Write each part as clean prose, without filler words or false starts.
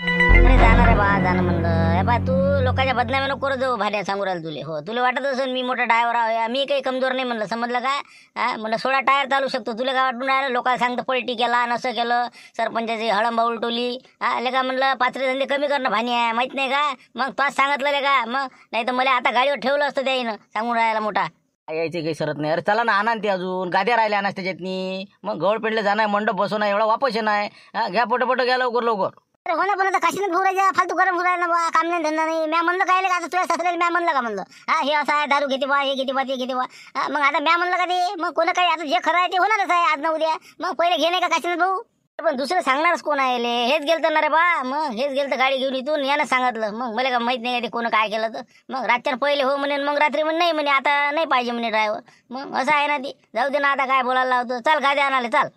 अरे जाणार आहे बा, जाणं म्हणलं. हे बा तू लोकांच्या बदनामी नको करत जाऊ. भाड्या सांगू राहिलं तुले. हो, तुला वाटत असेल मी मोठा ड्रायव्हर आहे, मी काही कमजोर नाही म्हणलं, समजलं का? हा म्हणलं 16 टायर चालू शकतो. तुला काय वाटून राहिलं? लोकांना सांगतं पलटी केला, नसं केलं, सरपंचाची हळंबा उलटवली. हा ले का म्हणलं, पाचरे धंदे कमी करणं भानी आहे, माहित नाही का? मग तोच सांगितलं ले का? मग नाही तर मला आता गाडीवर ठेवलं असतं त्याईनं, सांगून राहायला मोठा. यायचे काही सरत नाही. अरे चला ना, आणा ना ते, अजून गाद्या राहिल्या ना त्याच्यातनी. मग गवळपेंडले जाणार, मंडप बसवणार, एवढा वापस नाही. हा घ्या पटपट, घ्या लवकर लवकर. अरे हो ना, पण आता काशीनाथ भाऊ राजा फालतू गरम होऊ राहिला बा, काम नाही धंदा नाही. म्या म्हणलं काय का आता तुझ्या सासऱ्याला म्या म्हणलं का म्हणलं, हा हे असं आहे, दारू घेते बा, हे घेते बा, ते घेते बा. मग आता म्या म्हणलं का ते, मग कोण काही आता जे खरं आहे ते होणारच आहे आज ना उद्या. मग पहिले घे नाही का काशीनाथ भाऊ? पण दुसरं सांगणारच कोण आहे? हेच गेलं ना रे बा. मग हेच गेलं तर गाडी घेऊन इथून यानं सांगितलं. मग मला का माहित नाही का ते कोण काय केलं तर. मग रातच्यानं पहिले हो म्हणे, मग रात्री म्हणे नाही म्हणे, आता नाही पाहिजे म्हणे ड्रायव्हर. मग असं आहे ना ती. जाऊ दे ना, आता काय बोलायला लावतो. चाल गाडी आणाले, चाल.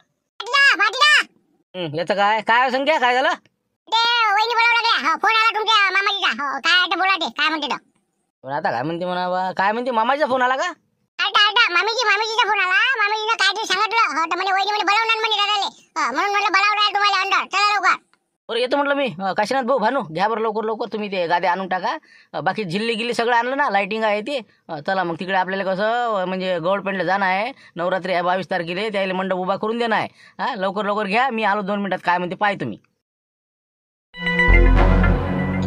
याचं काय काय संख्या काय झालं? ते वहिनी बोलावं लागल्या. हो, फोन आला तुमच्या मामाजीचा. हो, काय ते बोला, ते काय म्हणते तो. पण आता काय म्हणते म्हणा बा, काय म्हणते? मामाचा फोन आला का? मामीजीचा फोन आला. मामीजीनं काय ते सांगितलं. हो, तर म्हणे वहिनी म्हणे बोलावणार म्हणे दादाले. म्हणून म्हटलं बोलावणार तुम्हाला अंडर. चला लवकर. बरं येतो म्हटलं मी. काशीनाथ भाऊ, भानू घ्या बरं लवकर लवकर, तुम्ही ते गाद्या आणून टाका. बाकी झिल्ली गिल्ली सगळं आणलं ना, लाइटिंग आहे ते. चला मग तिकडे आपल्याला कसं म्हणजे गवळपेंडला जाणं आहे. नवरात्री आहे 22 तारखेला, त्याला मंडप उभा करून देणं आहे. हा लवकर लवकर घ्या, मी आलो 2 मिनिटात. काय म्हणते पाय तुम्ही.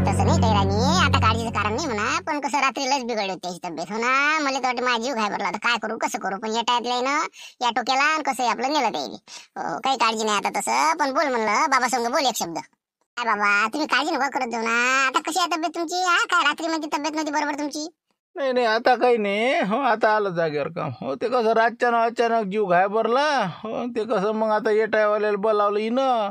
तसं नाही काही राणी, आता काळजीचं कारण नाही म्हणा, पण कसं रात्री लस बिघडली होती त्याची तब्येत. हो ना, मला तर वाटतं माझा जीव घाबरला. आता काय करू कसं करू, पण या टायतलं ना या टोक्याला आणि कसं आपलं नेलं त्याने. काही काळजी नाही आता तसं. पण बोल म्हणलं बाबा संग, बोल एक शब्द. काय बाबा, तुम्ही काळजी नका करत जाऊ ना. आता कशी आहे तब्येत तुमची? हा, काय रात्री मध्ये तब्येत नव्हती बरोबर तुमची? नाही नाही, आता काही नाही. हो, आता आलं जागेवर काम. हो, ते कसं रातच्यानं अचानक जीव घाबरला. हो, ते कसं मग आता येटायवाल्याला बोलावलं हिनं,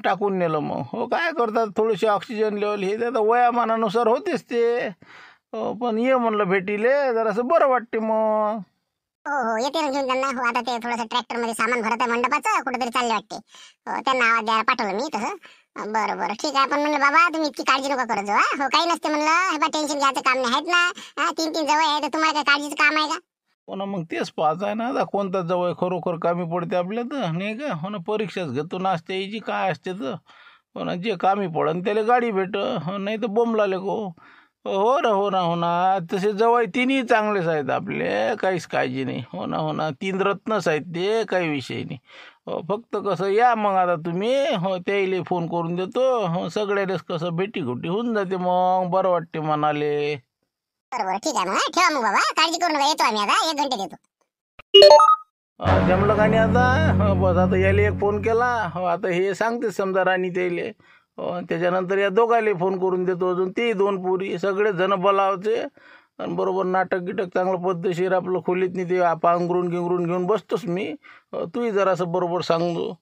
टाकून नेलं. मग हो काय करतात, थोडीशी ऑक्सिजन लेवल हे ते आता वयामानानुसार होतेच ते. हो, पण ये म्हणलं भेटीले, जरासं बरं वाटते मग. हो हो, येते ना घेऊन त्यांना. हो, आता ते थोडंसं ट्रॅक्टर मध्ये सामान भरत आहे मंडपाचं, कुठेतरी चालले वाटते. हो, त्यांना आवाज द्यायला पाठवलं मी तसं. बरं बरं ठीक आहे. पण म्हणलं बाबा तुम्ही इतकी काळजी नका करत जाऊ. हो, काही नसते म्हणलं. हे बा टेन्शन घ्यायचं काम नाही, आहेत ना. 3-3 जवळ आहे तर तुम्हाला काय काळजीचं काम आहे का? हो ना, मग तेच पाहत आहे ना आता, कोणता जवळ खरोखर कामी पडते आपल्या तर नाही का. हो ना, परीक्षाच घेतो ना, असते याची काय असते तर. हो ना, जे कामी पडन त्याला गाडी भेट. हो, नाही तर बोंबलाले को. हो ना हो ना हो ना, तसे जवळ तिन्ही चांगलेच आहेत आपले, काहीच काळजी नाही. हो ना हो ना, 3 रत्नच आहेत ते, काही विषय नाही. हो, फक्त कसं या मग आता तुम्ही. हो, त्याला फोन करून देतो. हो, सगळ्यालेच कसं भेटी घुटी होऊन जाते, मग बरं वाटते मनाले. बरोबर ठीक आहे. मग ठेवा मग बाबा, काळजी करू नका. येतो आम्ही आता 1 घंटे देतो. जमलं का नाही आता. हो, बस आता याला एक फोन केला. हो, आता हे सांगते समजा राणी त्याले. हो, त्याच्यानंतर या दोघाले फोन करून देतो, अजून ते 2 पोरी, सगळे जण बोलावचे. आणि बरोबर नाटक गिटक चांगलं पद्धतशीर आपलं खोलीत नाही ते पांघरून गिंगरून घेऊन बसतोच मी. तूही जरासं बरोबर सांगतो.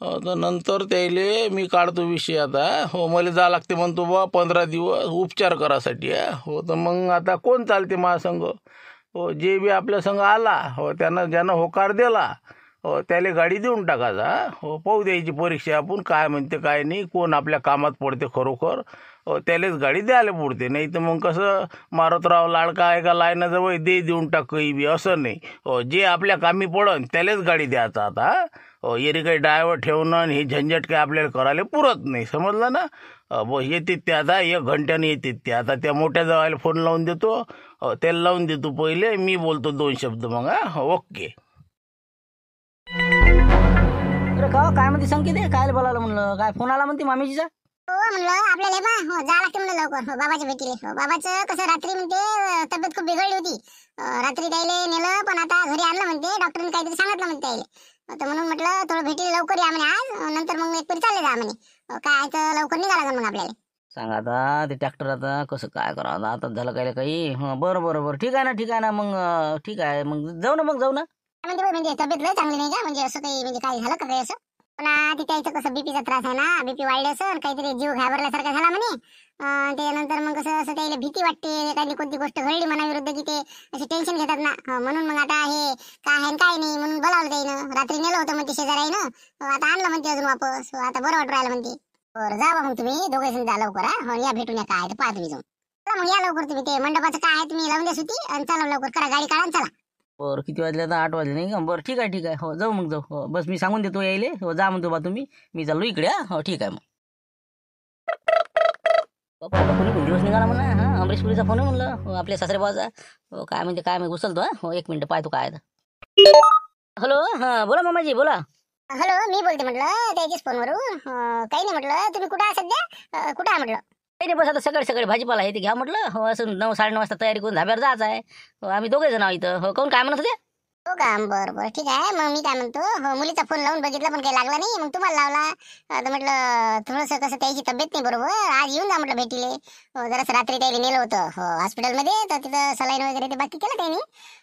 तर नंतर त्याले मी काढतो विषय आता. हो, मला जावं लागते म्हणतो बा 15 दिवस उपचार करासाठी. हो, तर मग आता कोण चालते महासंघ. हो, जे बी आपल्या संघ आला, हो ज्यानं होकार दिला, हो त्याला गाडी देऊन टाकायचा. हो, पाहू द्यायची परीक्षा आपण, काय म्हणते काय नाही, कोण आपल्या कामात पडते खरोखर. हो, त्यालाच गाडी द्यायला पुरते. नाही तर मग कसं मारुतराव लाडका आहे का लायनाजवळ देऊन टाक काही बी, असं नाही. हो, जे आपल्या कामी पडन त्यालाच गाडी द्यायचा आता. हो, येरी काही ड्रायव्हर ठेवणं आणि हे झंझट काय आपल्याला करायला पुरत नाही, समजलं ना. बस येतात ते आता 1 घंट्याने येतात ते. आता त्या मोठ्या जावायला फोन लावून देतो. हो, त्याला लावून देतो पहिले, मी बोलतो 2 शब्द मग. ओके. अरे का काय म्हणते संकेत? काय बोलायला म्हणलं, काय फोन आला म्हणते मामीजीचा? हो म्हणलं आपल्याला बा, हो जा लागते म्हणलं लवकर. हो, बाबाच्या भेटीले. हो, बाबाचं कसं रात्री म्हणते तब्येत खूप बिघडली होती. रात्री त्याला नेलं, पण आता घरी आणलं म्हणते. डॉक्टरने काहीतरी सांगितलं म्हणते त्याला. तर म्हणून म्हटलं थोडं भेटीले लवकर या म्हणे आज, नंतर मग एक परी चालले जा म्हणे. काय तर लवकर निघा लागेल मग आपल्याला. सांग आता ते ट्रॅक्टर आता कसं काय करावं आता, झालं काय काही. हां बरं बरं बरं, ठीक आहे ना ठीक आहे ना. मग ठीक आहे, मग जाऊ ना मग जाऊ ना. म्हणजे तब्येत लय चांगली नाही का, म्हणजे असं काही म्हणजे काही झालं का काही असं? पण ती त्याचं कसं बीपीचा त्रास आहे ना, बीपी वाढले असं, काहीतरी जीव घाबरल्यासारखा झाला म्हणे. त्यानंतर मग कसं असं त्याला भीती वाटते, काही कोणती गोष्ट घडली मनाविरुद्ध की ते असे टेन्शन घेतात ना. म्हणून मग आता हे काय आहे काय नाही म्हणून बोलावलं त्यानं. रात्री नेलं होतं म्हणते शेजाऱ्यानं. आता आणलं म्हणते अजून वापस. आता बरं वाटू राहिलं म्हणते. बरं जावा मग तुम्ही दोघे जण जा लवकर. हो, या भेटून या काय आहे पाहा तुम्ही जाऊन. चला मग या लवकर तुम्ही. ते मंडपाचं काय आहे तुम्ही लावून द्या सुती, आणि चला लवकर करा, गाडी काढा आणि चला. बरं किती वाजले आता 8 वाजले नाही का बरं ठीक आहे हो जाऊ मग जाऊ हो बस मी सांगून देतो यायले हो जा म्हणतो बा तुम्ही मी चाललो इकडे हो ठीक आहे मग बापा कोणी कोण दिवस निघाला म्हणा हां अमरीश पुरीचा फोन आहे म्हणलं हो आपल्या सासरे बाबाचा हो काय म्हणते काय मी उचलतो हो 1 मिनिट पाहतो काय हॅलो हां बोला मामाजी बोला हॅलो मी बोलते म्हटलं त्याच्याच फोनवरून काही नाही म्हटलं तुम्ही कुठं आहे सध्या कुठं आहे म्हटलं काही नाही बस आता सगळे भाजीपाला आहे ते घ्या म्हटलं हो असं 9-9:30 वाजता तयारी करून धाब्यावर जायचं आहे हो आम्ही दोघे जण आहोत इथं हो कोण काय म्हणत होते हो का बरं ठीक आहे मग मी काय म्हणतो हो मुलीचा फोन लावून बघितला पण काही लागला नाही मग तुम्हाला लावला तर म्हटलं थोडंसं कसं त्याची तब्येत नाही बरोबर आज येऊन जा म्हटलं भेटीले हो जरासं रात्री त्याला नेलं होतं हो हॉस्पिटलमध्ये तर तिथं सलाईन वगैरे ते बाकी केलं त्यांनी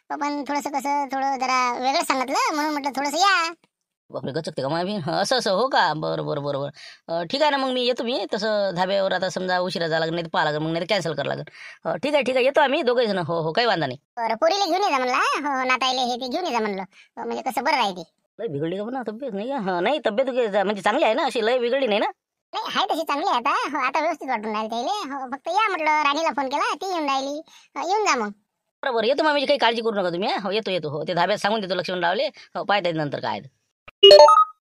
पण थोडंसं कसं थोडं जरा वेगळं सांगितलं म्हणून म्हटलं थोडंसं या बापरे गचकते का मामी असं हो का बरं ठीक आहे ना मग मी येतो मी तसं धाब्यावर आता समजा उशिरा जावं लागेल नाही तर पाहा लागेल मग नाही कॅन्सल करावं लागेल ठीक आहे येतो आम्ही दोघे जण हो काही वांधा नाही बरं पोरीला घेऊन ये जा म्हणलं हो नाताईले हे ते घेऊन ये जा म्हणलं म्हणजे कसं बरं राहते लय बिघडली का पण तब्येत नाही का नाही तब्येत म्हणजे चांगली आहे ना अशी लय बिघडली नाही ना नाही आहे तशी चांगली आहे आता हो आता व्यवस्थित वाटून राहील त्याला हो फक्त या म्हटलं राणीला फोन केला ती येऊन राहिली येऊन जा मग बरोबर येतो मामी काही काळजी करू नका तुम्ही हो येतो हो ते धाब्यात सांगून देतो लक्ष्मण लावले हो पाहता येत नंतर काय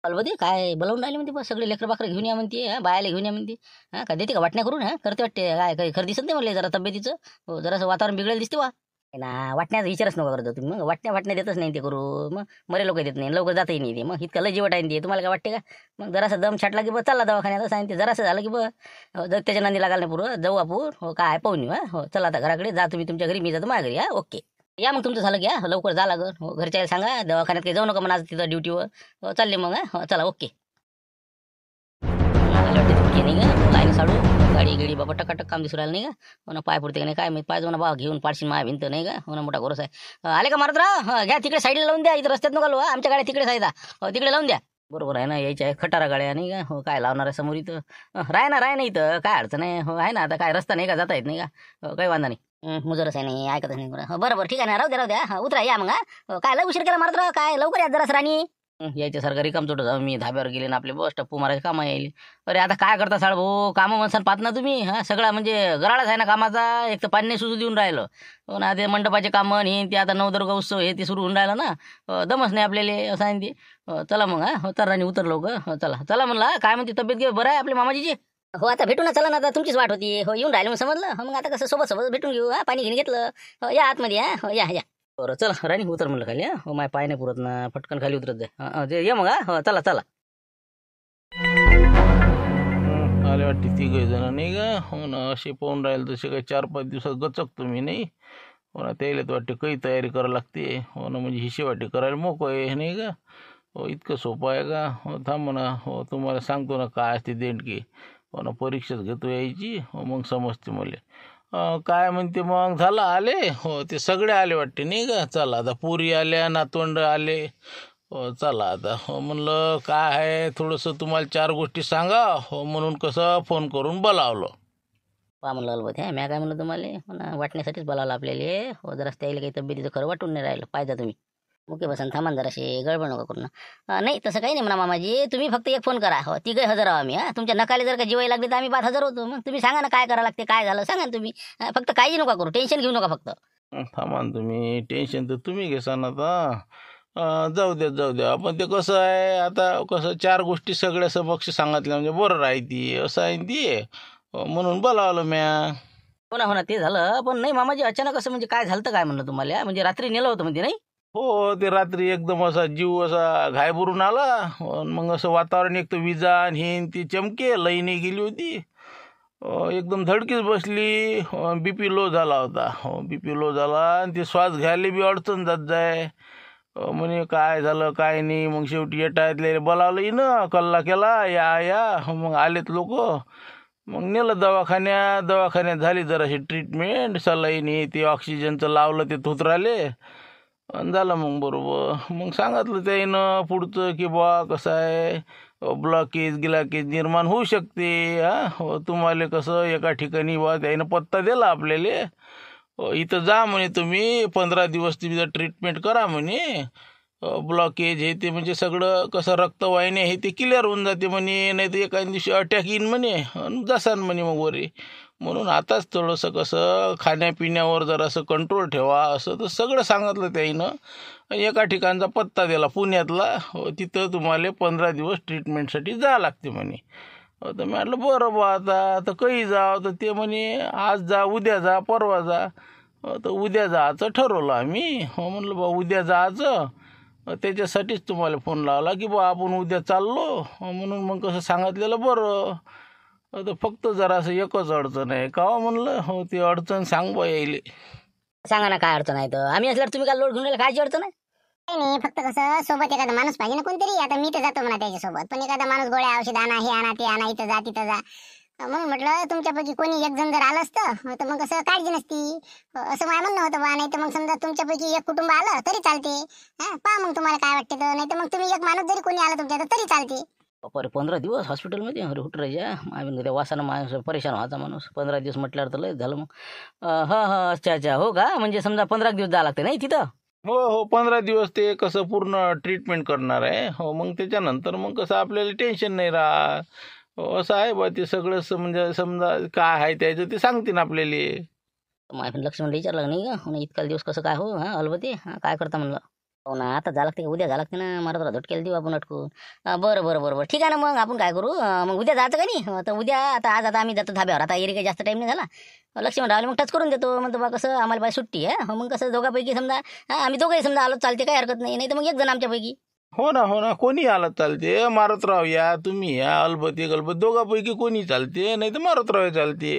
अलबदी काय बोलावून राहिले म्हणते बस सगळे लेकरं बाकरं घेऊन या म्हणते बायाला घेऊन या म्हणते हां काय देते का वाटण्या करून करते वाटते काय काही खरं दिसत नाही म्हणले जरा तब्येतीचं हो जरासं वातावरण बिघडेल दिसते वा ना वाटण्याचा विचारच नका करतो तुम्ही मग वाटण्या देतच नाही ते करू मग बरे लोक देत नाही लवकर जातही नाही ते मग इतकं लय जीवट आहे ते तुम्हाला काय वाटते का मग जरासं दम छाटला की बस चालला दवाखान्यात सांगते जरासं झालं की जर त्याच्या नांदी लागायला नाही पुरं जाऊ आपण हो काय पाहून येऊ हो चला आता घराकडे जा तुम्ही तुमच्या घरी मी जातो माझ्या घरी ओके या मग तुमचं झालं घ्या लवकर जा लागल हो घरच्या सांगा दवाखान्यात काही जाऊ नका म्हणा तिथं ड्युटीवर हो चालले मग हो चला ओके नाही का लाईन साडू गाडी गिडी बाबा टकाटक काम दिसू राहिलं नाही का म्हणा पाय पुरते का नाही काय मी पाय जाऊन बा घेऊन पाडशील मा भिंत नाही का म्हणा मोठा गोरस आहे आले का मारत राहा घ्या तिकडे साईडला लावून द्या इथं रस्त्यात नका आमच्या गाड्या तिकडे साईदा हो तिकडे लावून द्या बरोबर आहे ना यायच्या आहे खटारा गाड्या नाही का हो काय लावणार आहे समोर इथं राय ना इथं काय अडचण आहे हो आहे ना आता काय रस्ता नाही का जाता येत नाही का काही वांधा नाही मुजरच आहे नाही ऐकतच नाही हो बरोबर ठीक आहे ना राहू द्या उतरा या मग काय लय उशीर केला मारत राहा काय लवकर या जरास राणी यायच्यासारखं रिकामचोट जाऊ मी धाब्यावर गेले ना आपले बस टप्पू मारायचे कामं येईल अरे आता काय करता साळ भाऊ कामं म्हणसान पाहत ना तुम्ही सगळा म्हणजे गराळाच आहे ना कामाचा एक तर पाणी सुरू देऊन राहिलं हो ना ते मंडपाचे कामं हे ते आता नवदुर्गा उत्सव हे ते सुरू होऊन राहिलं ना दमच नाही आपल्याला असं आहे ते चला मग हो तर राणी उतर लवकर चला म्हणला काय म्हणते तब्येत घे बरं आहे आपल्या मामाजीची हो आता भेटू ना चला ना आता तुमचीच वाट होती हो येऊन राहिले मग समजलं मग आता कसं सोबत भेटून घेऊ पाणी घेऊन घेतलं हो या आतमध्ये हो या बरं चला राणी उतर म्हणलं खाली हो माय पाय नाही पुरत ना पटकन खाली उतरत जाय ये मग हो चला आले वाटते तिघे जण नाही का हो ना असे पाहून राहिले तसे काही 4-5 दिवसात गचकतो मी नाही हो ना त्याला तर वाटते काही तयारी करावी लागते हो ना म्हणजे हिशेवाटी करायला मोकळं आहे नाही का हो इतकं सोपं आहे का हो थांब ना हो तुम्हाला सांगतो ना काय असते देणगी हो ना परीक्षाच घेतो यायची हो मग समजते मला काय म्हणते मग झालं आले हो ते सगळे आले वाटते नाही का चला आता पुरी आल्या नातवंड आले हो चला आता हो म्हणलं काय आहे थोडंसं तुम्हाला 4 गोष्टी सांगा हो म्हणून कसं फोन करून बोलावलं पहा म्हणलं अलबत म्या काय म्हणलं तुम्हाला हो ना वाटण्यासाठीच बोलावलं आपल्याला हो जरा त्याला काही तब्येतीचं खरं वाटून नाही राहिलं पाहिजे तुम्ही ओके बसन थांबा जराशे गडबड नका करून नाही तसं काही नाही म्हणा मामाजी तुम्ही फक्त एक फोन करा हो तिघे हजर आहो आम्ही तुमच्या नकाले जर का जीवाई लागले तर आम्ही 5 हजर होतो मग तुम्ही सांगा ना काय करावं लागते काय झालं सांगा ना तुम्ही फक्त काळजी नका करू टेन्शन घेऊ नका फक्त थांबा तुम्ही टेन्शन तर तुम्ही घेसान आता जाऊ द्या आपण ते कसं आहे आता कसं 4 गोष्टी सगळ्या समक्ष सांगितल्या म्हणजे बरं राहते असं आहे ते म्हणून बोलावलं म्या हो ना ते झालं पण नाही मामाजी अचानक असं म्हणजे काय झालं काय म्हणलं तुम्हाला म्हणजे रात्री नेलं होतं म्हणजे नाही हो ते रात्री एकदम असा जीव असा घायभरून आला मग असं वातावरण एक तर विजा आणि हे ती चमके लईने गेली होती एकदम धडकीच बसली बीपी लो झाला होता बीपी लो झाला आणि ते श्वास घ्यायला बी अडचण जात जाय म्हणे काय झालं काय नाही मग शेवटी येटायतले बोलावलं ना कल्ला केला या मग आलेत लोक मग नेलं दवाखान्यात झाली जराशी ट्रीटमेंट सलाईन हे ते ऑक्सिजनचं लावलं ते थोतराले झालं मग बरोबर मग सांगितलं त्यानं पुढचं की बा कसं आहे ब्लॉकेज निर्माण होऊ शकते हो तुम्हाला कसं एका ठिकाणी बा त्यानं पत्ता दिला आपल्याला इथं जा म्हणे तुम्ही 15 दिवस तुम्ही ट्रीटमेंट करा म्हणे ब्लॉकेज हे ते म्हणजे सगळं कसं रक्तवाहिन्या हे ते क्लिअर होऊन जाते म्हणे नाही तर एखाद्या दिवशी अटॅक येईन म्हणे जासान म्हणे मग वरी म्हणून आताच थोडंसं कसं खाण्यापिण्यावर जरासं कंट्रोल ठेवा असं तर सगळं सांगितलं त्याईनं. एका ठिकाणचा पत्ता दिला पुण्यातला, तिथं तुम्हाला 15 दिवस ट्रीटमेंटसाठी जावं लागते म्हणे. तर मी म्हटलं बरं बा आता काही जावं. तर ते म्हणे आज जा, उद्या जा, परवा जा. तर उद्या जायचं ठरवलं आम्ही. म्हणलं बा उद्या जायचं, त्याच्यासाठीच तुम्हाला फोन लावला की बा आपण उद्या चाललो. म्हणून मग कसं सांगितलेलं बरं. तर फक्त जरासं एकच अडचण आहे का म्हणलं. हो ती अडचण सांग बा यायले. सांगा ना काय अडचण आहे तर. आम्ही असल्यावर तुम्ही काय लोड घेऊन राहिले, कायची अडचण आहे? काही नाही, फक्त कसं सोबत एखादा माणूस पाहिजे ना कोणतरी. आता मी तर जातो म्हणा त्याच्यासोबत, पण एखादा माणूस गोळ्या औषध आणा, हे आणा, ते आणा, इथं जा तिथं जा. म्हणून म्हटलं तुमच्यापैकी कोणी एक जण जर आलं असतं तर मग कसं काळजी नसती, असं माझं म्हणणं होतं बा. नाही तर मग समजा तुमच्यापैकी एक कुटुंब आलं तरी चालते. पहा मग तुम्हाला काय वाटते तर. नाही तर मग तुम्ही एक माणूस जरी कोणी आला तुमच्या तरी चालते. बरं 15 दिवस हॉस्पिटलमध्ये अरे हुटरायच्या आम्ही त्या वासानं माणूस परेशान व्हायचा माणूस. 15 दिवस म्हटल्यावर तर लय झालं मग. हां अच्छा अच्छा, हो का. म्हणजे समजा 15 दिवस जावं लागते नाही तिथं. हो 15 दिवस ते कसं पूर्ण ट्रीटमेंट करणार आहे. हो मग त्याच्यानंतर मग कसं आपल्याला टेन्शन नाही राहत. असं आहे बा ते सगळं. म्हणजे समजा काय आहे त्याचं ते सांगतील आपल्याला. माझ्या लक्ष्मणला विचारलं नाही का म्हणून इतका दिवस कसं काय हो. अलबत्ती काय करता म्हणलं. हो ना आता झालं लागते, उद्या झालं लागते ना. मला जरा झटकेला देऊ आपण अटकून. बरं बरं बरं बरं ठीक आहे ना. मग आपण काय करू, मग उद्या जायचं का नाही. तर उद्या आज आम्ही जातो धाब्यावर. आता एरी काही जास्त टाईम नाही झाला. लक्ष्मण रावले मग टच करून देतो. म्हणतो बा कसं आम्हाला बाय सुट्टी आहे. मग कसं दोघांपैकी समजा आम्ही दोघंही समजा आलो चालते, काही हरकत नाही. नाही तर मग एक जण आमच्यापैकी. हो ना कोणी आलं चालते. मारुतराव या, तुम्ही या, अलबत्ती दोघांपैकी कोणी चालते. नाही तर मारुतराव चालते.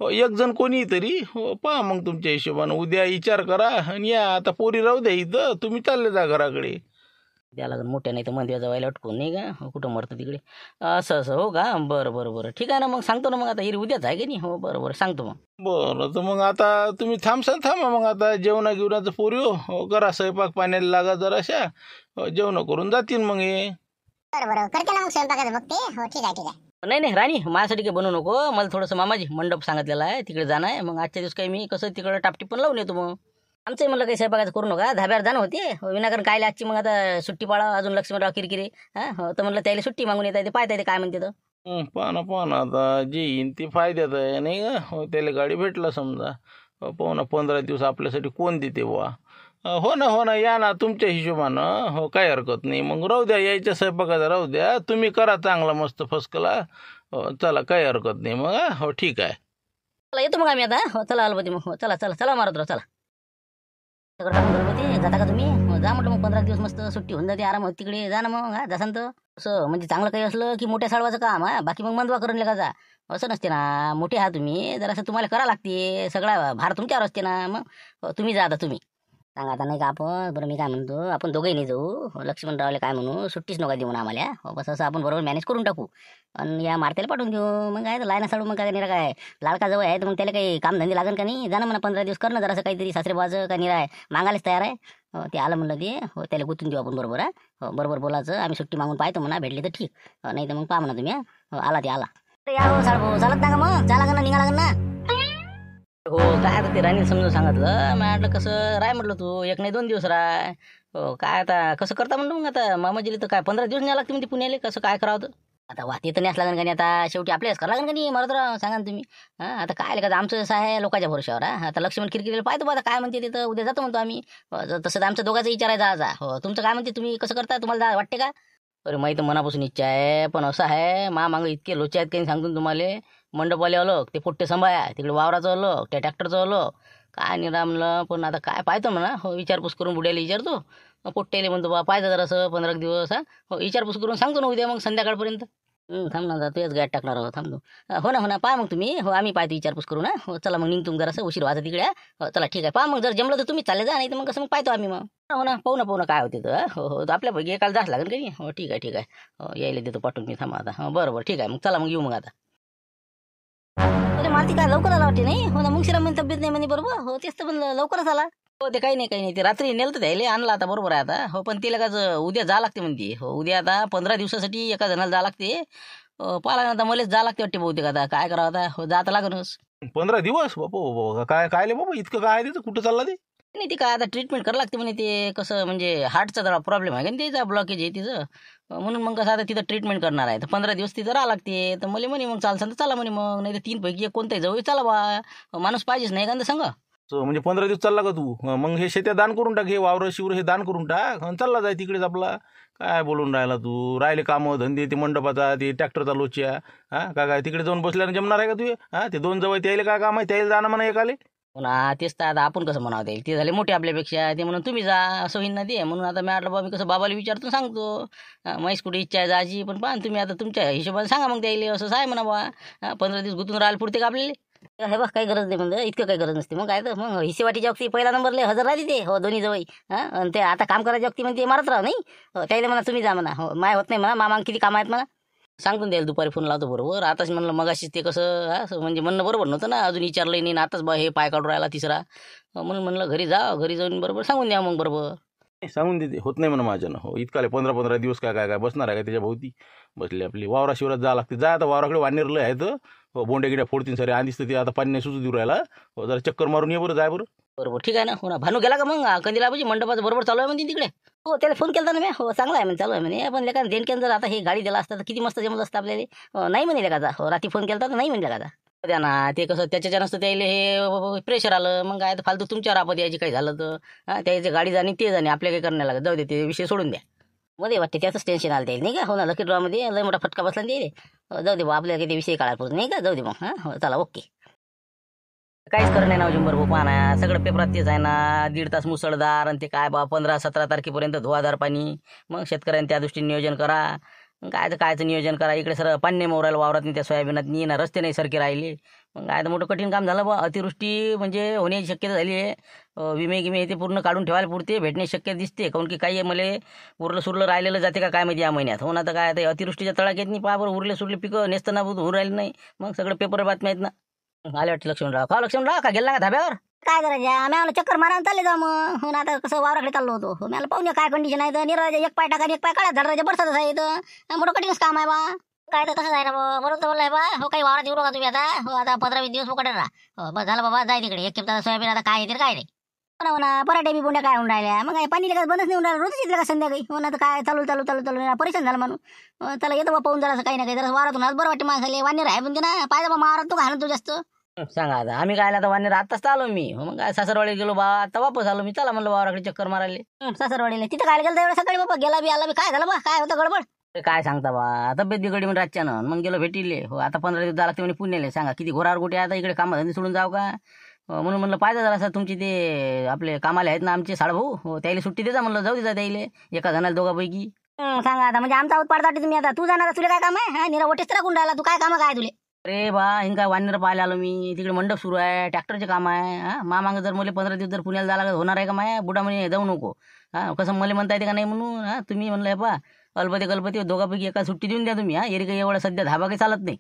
हो एक जण कोणी तरी. हो पहा मग तुमच्या हिशोबानं उद्या विचार करा आणि या. आता पोरी राहू द्या इथं, तुम्ही चालले जा घराकडे. द्या लागेल मोठ्या, नाही तर मंदिरात जायला अटकून नाही का. कुठं मरतं तिकडे. असं हो का. बरं बरं बरं ठीक आहे ना. मग सांगतो ना. मग आता उद्याच आहे की नाही. हो बरं बरं सांगतो मग. बरं तर मग आता तुम्ही थांबा मग. आता जेवणाचं पोरी हो करा, स्वयंपाक पाण्याला लागा जराशा. जेवण करून जातील मग हे. बरं बरं करते ना मग स्वयंपाकाचं बघते. हो ठीक आहे ठीक आहे. नाही राणी माझ्यासाठी काही बनवू नको. मला थोडंसं मामाजी मंडप सांगितलेला आहे, तिकडे जाणं आहे. मग आजच्या दिवस काही मी कसं तिकडं टापटीप पण लावून येतो. मग आमचंही म्हणलं काही स्वयंपाकाचं करू नका. धाब्यावर जाणं होते विनाकारण. कायला आजची मग आता सुट्टी पाळा अजून लक्ष्मणराव किरकिरे. हो तर म्हणलं त्याला सुट्टी मागून येता येते, पाहता येते काय म्हणते तर. पाहा ना आता जे येईन ते फायद्यात आहे नाही का. हो त्याला गाडी भेटला समजा. पाहू ना 15 दिवस आपल्यासाठी कोण देते बुवा. हो ना या ना तुमच्या हिशोबानं. हो काही हरकत नाही. मग राहू द्या, यायच्या स्वयंपाकाचा राहू द्या. तुम्ही करा चांगला मस्त फसकला. हो चला काही हरकत नाही मग. हो ठीक आहे. चला येतो मग आम्ही आता. हो चला अलबती मग. हो चला चला चला मारुतराव चला. सगळं टाकून गणपती जाता का तुम्ही. जा म्हटलं मग 15 दिवस मस्त सुट्टी होऊन जाते, आराम होते तिकडे. जा ना मग. जासान तर असं म्हणजे चांगलं काही असलं की मोठ्या साडवाचं काम. बाकी मग मंदवा करून लेखा जा. असं नसते ना. मोठे आहात तुम्ही, जरासं तुम्हाला करा लागते. सगळा भार तुमच्यावर असते ना. मग तुम्ही जा आता तुम्ही. सांगा आता नाही का आपण. बरं मी काय म्हणतो, आपण दोघंही नाही जाऊ. लक्ष्मणरावले काय म्हणू, सुट्टीच नका देऊ ना आम्हाला. हो बस असं आपण बरोबर मॅनेज करून टाकू. आणि या मारत्याला पाठवून देऊ. मग काय तर लायना साडू. मग काय निरा काय लाडका जवळ आहे तर मग त्याला काही कामधंदे लागेल का नाही. जा ना म्हणा 15 दिवस करणं जरासं काहीतरी. सासरे बाजं का निरा आहे मागायलाच तयार आहे. हो ते आलं म्हणलं ते. हो त्याला गुंतून देऊ आपण बरोबर. हो बरोबर बोलायचं. आम्ही सुट्टी मागून पाहतो म्हणा, भेटली तर ठीक. नाही तर मग पहा म्हणा तुम्ही. हो आला ते आला. या हो साडू चालत ना का मग. जा लागन ना, निघा लागन ना. हो काय आता ते राणी समजून सांगितलं. म्हटलं कसं राय म्हटलं तू 1 नाही 2 दिवस राय. हो काय आता कसं करता म्हणलं. मग आता मामाजीला तर काय 15 दिवस न्यावं लागते म्हणते पुण्याला. कसं काय करावं तर. आता वाती तर न्यास लागन का नाही. आता शेवटी आपल्याच करावं लागन का नाही. मारुतराव सांगा ना तुम्ही. आता काय का आमचं असं आहे लोकांच्या भरोशावर. आता लक्ष्मण किरकिरीला पाहतो बा काय म्हणते तिथं. उद्या जातो म्हणतो आम्ही. तसं तर आमचं दोघांचं विचार आहे जा. हो तुमचं काय म्हणते, तुम्ही कसं करता, तुम्हाला वाटते का. अरे माहिती मनापासून इच्छा आहे, पण असं आहे मागं इतके लोचे आहेत काही सांगतो तुम्हाला. मंडपवाले अलग, ते पोट्टे सांभाळा, तिकडे वावराचं अलग, त्या ट्रॅक्टरचं अलग. काय निरामलं. पण आता काय पाहतो म्हणा. हो विचारपूस करून बुड्याला विचारतो. पोट्टेले म्हणतो बा पाहिजे जरासं 15 दिवस. हो विचारपूस करून सांगतो ना उद्या मग संध्याकाळपर्यंत. थांब ना तुझ्याच गाड्यात टाकणार आहोत. थांबतो. हो ना पहा मग तुम्ही. हो आम्ही पाहतो विचारपूस करू ना. हो चला मग निघतो जरासं उशीर व्हायचा तिकडे. हो चला ठीक आहे. पहा मग जर जमलं तर तुम्ही चालले जा, नाही तर मग कसं मग पाहतो आम्ही मग. हो ना पाहू ना काय होते तर. हो आपल्यापैकी एकाला जास्त लागेल काही. हो ठीक आहे. हो यायला देतो पाठवून मी. थांबा आता. हो बरं ठीक आहे मग. चला मग येऊ मग आता. अरे मला ती काय लवकर आला वाटते नाही. हो ना मुंगशीरा म्हणे तब्येत नाही म्हणे बरोबर. हो तेच तर म्हणलं लवकरच आला. हो ते काही नाही ते रात्री नेलं तर द्यायला आणला आता बरोबर आहे आता. हो पण तिला का उद्या जा लागते म्हणते. हो उद्या आता 15 दिवसासाठी एका जणाला जा लागते. पाला आता मलाच जा लागते वाटते बहुतेक. आता काय करावं आता. हो जाता लागणच. 15 दिवस बापा काय काय बाबा इतकं काय त्याचं. कुठं चालला ते. नाही ते काय आता ट्रीटमेंट करावं लागते म्हणे ते कसं म्हणजे हार्टचा जरा प्रॉब्लेम आहे का नाही त्याचा ब्लॉकेज आहे तिचं म्हणून मग कसं आता तिथं ट्रीटमेंट करणार आहे तर 15 दिवस तिथं राहा लागते तर मला म्हणे मग चालसान तर चला म्हणे मग नाही तर 3 पैकी एक कोणताही जवळ चला बा माणूस पाहिजेच नाही का सांगा म्हणजे 15 दिवस चालला का तू मग हे शेत्या दान करून टाक हे वावर शिवर हे दान करून टाक आणि चालला जाय तिकडेच आपला काय बोलून राहिला तू राहिले कामं धंदे ते मंडपाचा ते ट्रॅक्टरचा लोच्या काय तिकडे जाऊन बसल्यानं जमणार आहे का तुझे ते 2 जवळ त्याला काय काम आहे त्याला जाणं म्हणा एकाले पुन्हा तेच तर आता आपण कसं म्हणावं येईल ते झाले मोठे आपल्यापेक्षा ते म्हणून तुम्ही जा असं होईन ना ते म्हणून आता मी म्हटलं बा मी कसं बाबाला विचारतो सांगतो म्हैस कुठे इच्छा आहे जायची पण पहा तुम्ही आता तुमच्या हिशोबाने सांगा मग त्याला असं आहे म्हणा बा 15 दिवस गुंतून राहायला पुरते का आपल्याला हे बघ काही गरज नाही म्हणजे इतकं काही गरज नसते मग काय तर मग हिस्सेवाटीच्या वक्ती पहिला नंबरले हजर राहते ते हो दोन्ही जवळ आणि ते आता काम करायच्या वक्ती म्हणजे ते मारत राहा नाही त्याला म्हणा तुम्ही जा म्हणा हो माय होत नाही म्हणा मामा किती काम आहेत म्हणा सांगून द्यायला दुपारी फोन लावतो बरोबर आताच म्हणलं मगाशीच ते कसं म्हणजे म्हणणं बरोबर नव्हतं ना अजून विचारलंही नाही आताच बा हे पाय काढून राहिला तिसरा म्हणून म्हणलं घरी जा घरी जाऊन बरोबर सांगून द्या मग बरोबर सांगून देते होत नाही म्हणा माझ्यानं हो इतकाले 15 दिवस काय बसणार आहे का त्याच्या भोवती बसली आपली वावरा शिवरात जा लागते जा आता वावराकडे वानेरलं आहे तर हो बोंड्या गिड्या फोडतील सरे आधीच तर ते आता पाणी नाही सुचू देऊ राहिला हो जरा चक्कर मारून ये बरं जाय बरं बरोबर ठीक आहे ना हो ना भानू गेला का मग कंदीला पाहिजे मंडपाचं बरोबर चालू आहे म्हणते तिकडे हो त्याला फोन केला ना मी हो चांगला आहे म्हणजे चालू आहे म्हणे पण लेका देणकेन जर आता ही गाडी दिला असता तर किती मस्त जमलं असतं आपल्याला नाही म्हणे लेकाचा हो रात्री फोन केला तर नाही म्हणे लेकाचा द्या ना ते कसं त्याच्या नसतं त्याला हे प्रेशर आलं मग काय तर फालतू तुमच्यावर आपत यायची काही झालं तर त्याची गाडी जाणे ते जाणे आपल्या काही करण्याला लागत जाऊ दे ते विषय सोडून द्या मध्ये वाटते त्याचंच टेन्शन आलं त्याला नाही का हो ना लकी ड्रॉमध्ये लय मोठा फटका बसला नाही ते जाऊ दे बा आपल्याला काही विषय काढायला पुरत नाही का जाऊ दे मग हो चला ओके काहीच करणं नाही ना शंभर पाहना सगळं पेपरात तेच आहे ना 1.5 तास मुसळधार आणि ते काय बा 15-17 तारखेपर्यंत धुवाधार पाणी मग शेतकऱ्यांनी त्या दृष्टीने नियोजन करा काय तर कायचं नियोजन करा इकडे सर पाणी मोरायला वावरात नाही त्या सोयाबीनात नाही ना रस्ते नाही सारखे राहिले मग काय तर मोठं कठीण काम झालं बा अतिवृष्टी म्हणजे होण्याची शक्यता झाली आहे विमे गिमे ते पूर्ण काढून ठेवायला पुरते भेटण्याची शक्यता दिसते काऊन की काही मला उरलं सुरलं राहिलेलं जाते का काय माहिती या महिन्यात हो ना तर काय ते अतिवृष्टीच्या तळात येत नाही पहा बरं उरले सुरले पिकं नेसताना होऊन राहिले नाही मग सगळं पेपर बातम्या आहेत ना आले वाटतं लक्ष्मणराव लक्ष्मणराव का गेला का धाब्यावर काय करायचं आम्ही आम्हाला चक्कर मारायला चालले जाऊ मग हो ना आता कसं वावराकडे चाललो होतो हो मला पाहून काय कंडिशन आहे तर निराजा एक पाय टाका एक पाय काढा धडराच्या बरसातच आहे तर मोठं कठीणच काम आहे बा काय तर तसंच आहे ना बरोबर बोललाय बा हो काही वावरात येऊ नका तुम्ही आता हो आता 15-20 दिवस मोकटे राहा हो बस झालं बाबा जाय तिकडे एक खेपता सोयाबीन आता काय येते काय नाही हो ना पराठे बी बोंड्या काय होऊन राहिल्या मग काय पाणी काय बंदच नाही होऊन राहिलं रोजच येते का संध्याकाळी हो ना तर काय चालू परेशान झालं म्हणून त्याला येतो बा पाहून जरा काही ना काही जरा वारातून आज बरं वाटते माणसाले वानेर आहे पण ते ना पाहिजे बा मारत तो घालत तू जास्त सांगा आता आम्ही काय आता वानेर आत्ताच आलो मी मग काय सासरवाडी गेलो बा आता वापस आलो मी चला म्हणलं वावराकडे चक्कर मारायला सासरवाडीला तिथं काय गेलं एवढं सकाळी बाबा गेला बी आला बी काय झालं बा काय होतं गडबड काय सांगता बा तब्येत बिघडली म्हणून रातच्यानं मग गेलो भेटीले हो आता 15 दिवस लागते म्हणे पुण्याला सांगा किती घोरावर कुठे आता इकडे कामधंदे सोडून जाऊ का म्हणून म्हणलं पाहिजे जरा असं तुमची ते आपले कामाले आहेत ना आमचे साडभाऊ हो त्याला सुट्टी देता म्हणलं जाऊ देता त्याला एका जणाला दोघापैकी सांगा आता म्हणजे आमचा उत्पादसाठी तुम्ही आता तू जाणार तुला काय काम आहे हा निरा वटेच राखून राहिला तू काय काम काय तुले अरे बा हिंगा वानेर पाहायला आलो मी तिकडे मंडप सुरू आहे ट्रॅक्टरचे काम आहे मामांग जर मला 15 दिवस जर पुण्याला जायला लागत होणार आहे का माया बुडा म्हणे जाऊ नको कसं मला म्हणता येते का नाही म्हणून तुम्ही म्हणलं बा अल्पते दोघापैकी एका सुट्टी देऊन द्या तुम्ही एरी काही एवढा सध्या धाबा काही चालत नाही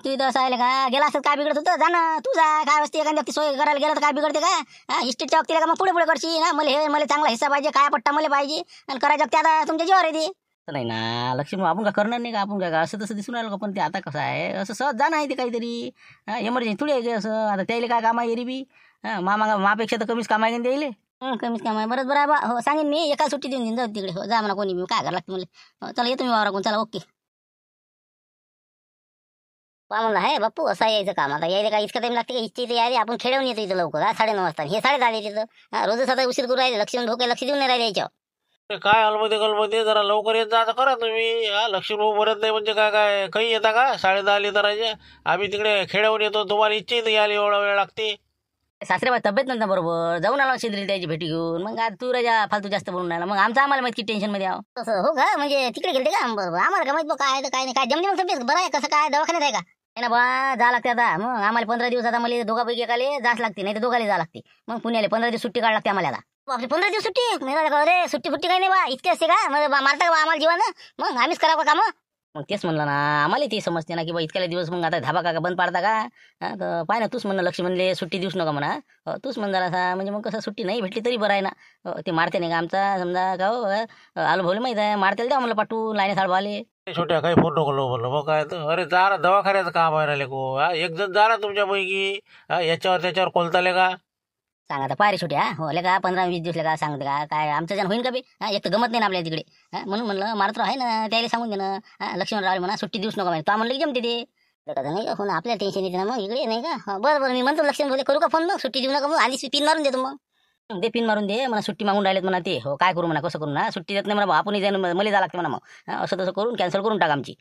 तू इथं असं आहे का गेला असत काय बिघडत होतं जा ना तू जा काय वस्ती एखाद्या सोय करायला गेलं तर काय बिघडते का इस्टेटच्या वक्तीला का मग पुढे करशील मला चांगला हिस्सा पाहिजे काय पट्टा मला पाहिजे आणि करायचं वक्ती आता तुमच्या जीवावर येते नाही ना लक्ष्मी आपण का करणार नाही का आपण काय असं तसं दिसून राहिलं का पण ते आता कसं आहे असं सहज जाणं आहे ते काहीतरी एमर्जन्सी थोडी आहे असं आता त्याला काय काम आहे एरी बी मापेक्षा तर कमीच काम आहे का त्याला कमीच काम आहे बरोबर आहे बा हो सांगेन मी एका सुट्टी देऊन जाऊ तिकडे हो जा म्हणा कोणी मी काय करायला लागते मला चला येतो मी वावराकडून चला ओके पहा म्हणलं आहे बाप्पू असं यायचं काम आता यायला काय इतकं टाइम लागते का इच्छा इथे यायला आपण खेळवून येतो इथं लवकर 9:30 वाजता हे 10:30 तिथं रोजच आता उशीर करू राहिले लक्ष धोके लक्ष देऊन नाही राहिले याच्यावर काय अलमते जरा लवकर येत जा करा तुम्ही लक्ष्मी भाऊ बरत नाही म्हणजे काय काही येता का 10:30 लिटराच्या आम्ही तिकडे खेळवून येतो तुम्हाला इच्छा इथं यायला एवढा वेळ लागते सासरे तब्येत नव्हता बरोबर जाऊन आला शेंद्री त्याची भेटी घेऊन मग आज तू राजा फालतू जास्त बोलून राहिला मग आमचं आम्हाला माहिती टेन्शन मध्ये आहो तसं हो का म्हणजे तिकडे गेलते का बरोबर आम्हाला का माहित काय काय नाही काय जमली मग तब्येत बरं आहे कसं काय दवाखान्यात आहे का ना बा जा लागते आता मग आम्हाला 15 दिवस आता मला दोघापैकी एकाले जाच लागते नाही तर दोघाला जा लागते मग पुण्याला 15 दिवस सुट्टी काढ लागते आम्हाला आता बापरे 15 दिवस सुट्टी मेरा अरे सुट्टी फुट्टी काही नाही बा इतके असते का मारता का आम्हाला जीवन मग आम्हीच करावं काम मग तेच म्हणलं ना आम्हाला ते समजते ना की बा इतक्याला दिवस मग आता धाबा का बंद पाडता का तर पाय ना तूच म्हणणं लक्ष म्हणले सुट्टी देऊच नका म्हणा तूच म्हण जरा असा म्हणजे मग कसं सुट्टी नाही भेटली तरी बरं आहे ना ते मारते नाही का आमचा समजा का हो आलो भाऊला माहीत आहे मारतेला द्या मला पाठवून लाईने साडवाले छोट्या काही फोन नको लो म्हणलं मग काय तर अरे जा ना दवाखान्याचं काम आहे राहिले को एक जण जा ना तुमच्यापैकी याच्यावर त्याच्यावर कोलताले का सांग आता पायरी छोटी हा हो का 15-20 दिवस का सांगते का काय आमचं जण होईन का बे एक तर गमत नाही ना आपल्या तिकडे म्हणून म्हणलं मारत आहे ना त्याला सांगून दे ना लक्ष्मणराव म्हणा सुट्टी दिवस नका तो म्हणलं की जमते ते कसं नाही का हो ना आपल्याला टेन्शन येते ना मग इकडे नाही का बरं मी म्हणतो लक्ष्मण करू का फोन मग सुट्टी देऊ नका मग आधी पिन मारून देतो मग ते पिन मारून दे मला सुट्टी मागून राहिलेत म्हणा ते हो काय करू म्हणा कसं करू ना सुट्टी देत नाही म्हणा आपण जाईन मला जा लागते म्हणा मग असं तसं करून कॅन्सल करून टाका आमची